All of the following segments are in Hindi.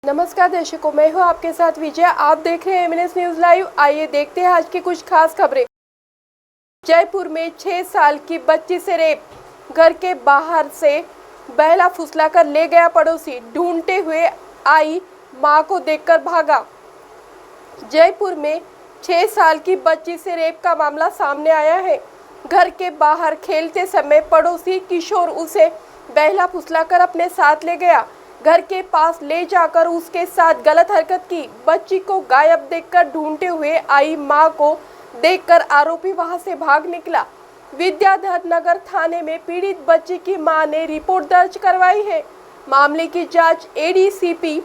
नमस्कार दर्शकों, मैं हूं आपके साथ विजय। आप देख रहे हैं एमएनएस न्यूज लाइव। आइए देखते हैं आज की कुछ खास खबरें। जयपुर में 6 साल की बच्ची से रेप, घर के बाहर से बहला फुसलाकर ले गया पड़ोसी, ढूंढते हुए आई मां को देखकर भागा। जयपुर में 6 साल की बच्ची से रेप का मामला सामने आया है। घर के बाहर खेलते समय पड़ोसी किशोर उसे बहला फुसलाकर अपने साथ ले गया। घर के पास ले जाकर उसके साथ गलत हरकत की। बच्ची को गायब देखकर ढूंढते हुए आई मां को देखकर आरोपी वहां से भाग निकला। विद्याधर नगर थाने में पीड़ित बच्ची की मां ने रिपोर्ट दर्ज करवाई है। मामले की जांच ADCP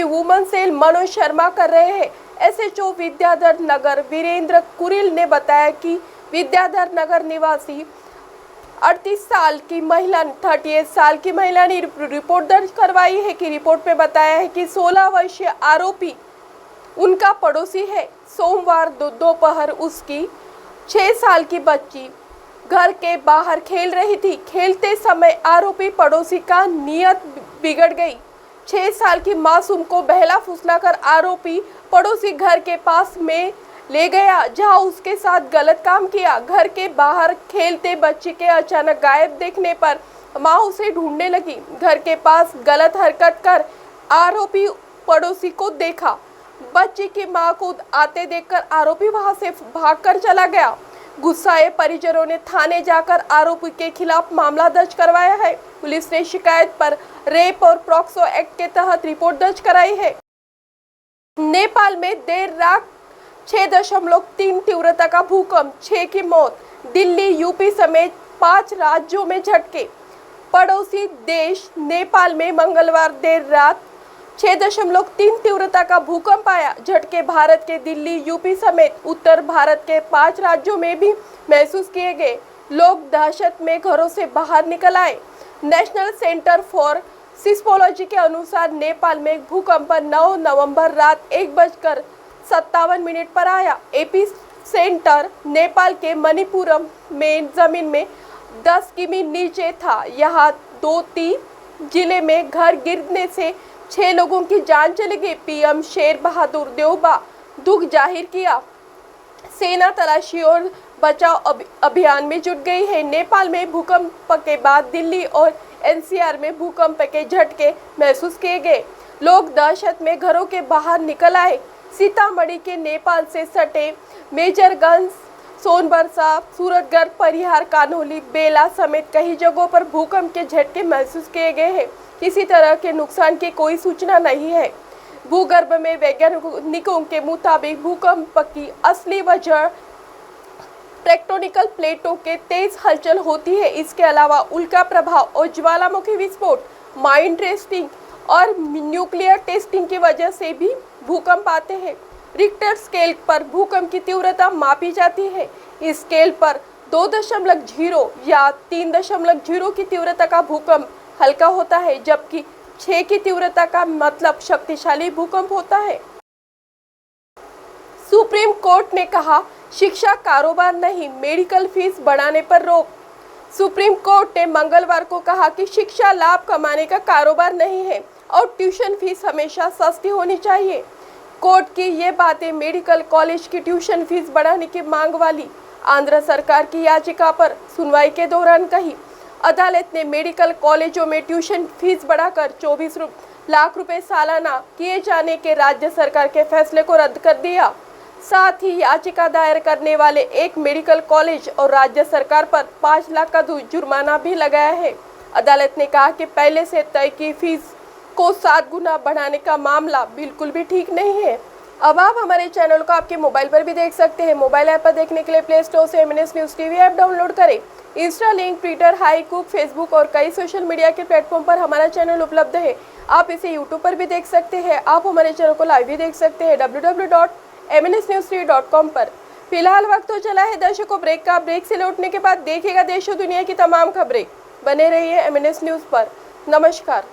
woman cell Manoj Sharma कर रहे हैं। एसएचओ विद्याधर नगर वीरेंद्र कुरिल ने बताया कि विद्याधर नगर निवासी 38 साल की महिला 38 साल की महिला ने रिपोर्ट दर्ज करवाई है कि रिपोर्ट में बताया है कि 16 वर्षीय आरोपी उनका पड़ोसी है। सोमवार दोपहर उसकी 6 साल की बच्ची घर के बाहर खेल रही थी। खेलते समय आरोपी पड़ोसी का नियत बिगड़ गई। 6 साल की मासूम को बहला फुसलाकर आरोपी पड़ोसी घर के पास में ले गया, जहां उसके साथ गलत काम किया। घर के बाहर खेलते बच्चे के अचानक गायब देखने पर मां उसे ढूंढने लगी। घर के पास गलत हरकत कर आरोपी पड़ोसी को देखा। बच्चे की मां को आते देखकर आरोपी वहां से भागकर चला गया। गुस्साए परिजनों ने थाने जाकर आरोपी के खिलाफ मामला दर्ज करवाया है। पुलिस ने शिकायत पर रेप और पॉक्सो एक्ट के तहत रिपोर्ट दर्ज कराई है। नेपाल में देर रात 6.3 तीव्रता का भूकंप, 6 की मौत। दिल्ली, यूपी समेत 5 राज्यों में झटके। पड़ोसी देश नेपाल में मंगलवार देर रात 6.3 तीव्रता का भूकंप आया। झटके भारत के दिल्ली, यूपी समेत उत्तर भारत के 5 राज्यों में भी महसूस किए गए। लोग दहशत में घरों से बाहर निकल आए। नेशनल सेंटर फॉर सिस्मोलॉजी के अनुसार नेपाल में भूकंप 9 नवंबर रात 1:57 पर आया। एपी सेंटर नेपाल के मणिपुरम में जमीन में 10 किमी नीचे था। यहाँ दोती जिले में घर गिरने से 6 लोगों की जान चली गई। पीएम शेर बहादुर देउबा दुख जाहिर किया। सेना तलाशी और बचाव अभियान में जुट गई है। नेपाल में भूकंप के बाद दिल्ली और एनसीआर में भूकंप के झटके महसूस किए गए। लोग दहशत में घरों के बाहर निकल आए। सीतामढ़ी के नेपाल से सटे मेजरगंज, सोनबरसा, सूरतगढ़, परिहार, कान्होली, बेला समेत कई जगहों पर भूकंप के झटके महसूस किए गए हैं। किसी तरह के नुकसान की कोई सूचना नहीं है। भूगर्भ में वैज्ञानिकों के मुताबिक भूकंप की असली वजह टेक्टोनिकल प्लेटों के तेज हलचल होती है। इसके अलावा उल्का प्रभाव और ज्वालामुखी विस्फोट, माइन टेस्टिंग और न्यूक्लियर टेस्टिंग की वजह से भी भूकंप आते हैं। रिक्टर स्केल पर भूकंप की तीव्रता मापी जाती है। इस स्केल पर 2.0 या 3.0 की तीव्रता का भूकंप हल्का होता है, जबकि 6 की तीव्रता का मतलब शक्तिशाली भूकंप होता है। सुप्रीम कोर्ट ने कहा, शिक्षा कारोबार नहीं, मेडिकल फीस बढ़ाने पर रोक। सुप्रीम कोर्ट ने मंगलवार को कहा कि शिक्षा लाभ कमाने का कारोबार नहीं है और ट्यूशन फीस हमेशा सस्ती होनी चाहिए। कोर्ट की ये बातें मेडिकल कॉलेज की ट्यूशन फीस बढ़ाने की मांग वाली आंध्र सरकार की याचिका पर सुनवाई के दौरान कही। अदालत ने मेडिकल कॉलेजों में ट्यूशन फीस बढ़ाकर 24 लाख रुपए सालाना किए जाने के राज्य सरकार के फैसले को रद्द कर दिया। साथ ही याचिका दायर करने वाले एक मेडिकल कॉलेज और राज्य सरकार पर 5 लाख का जुर्माना भी लगाया है। अदालत ने कहा कि पहले से तय की फीस को 7 गुना बढ़ाने का मामला बिल्कुल भी ठीक नहीं है। अब आप हमारे चैनल को आपके मोबाइल पर भी देख सकते हैं। मोबाइल ऐप पर देखने के लिए प्ले स्टोर से MNS news TV app download करें। इंस्टा, लिंक, ट्विटर, हाईकुक, फेसबुक और कई सोशल मीडिया के प्लेटफॉर्म पर हमारा चैनल उपलब्ध है। आप इसे यूट्यूब पर भी देख सकते हैं। आप हमारे चैनल को लाइव भी देख सकते हैं www.mnsnewstv.com पर। फिलहाल वक्त तो चला है दर्शकों ब्रेक का। ब्रेक से लौटने के बाद देखिएगा देश और दुनिया की तमाम खबरें। बने रहिए एमएनएस न्यूज पर। नमस्कार।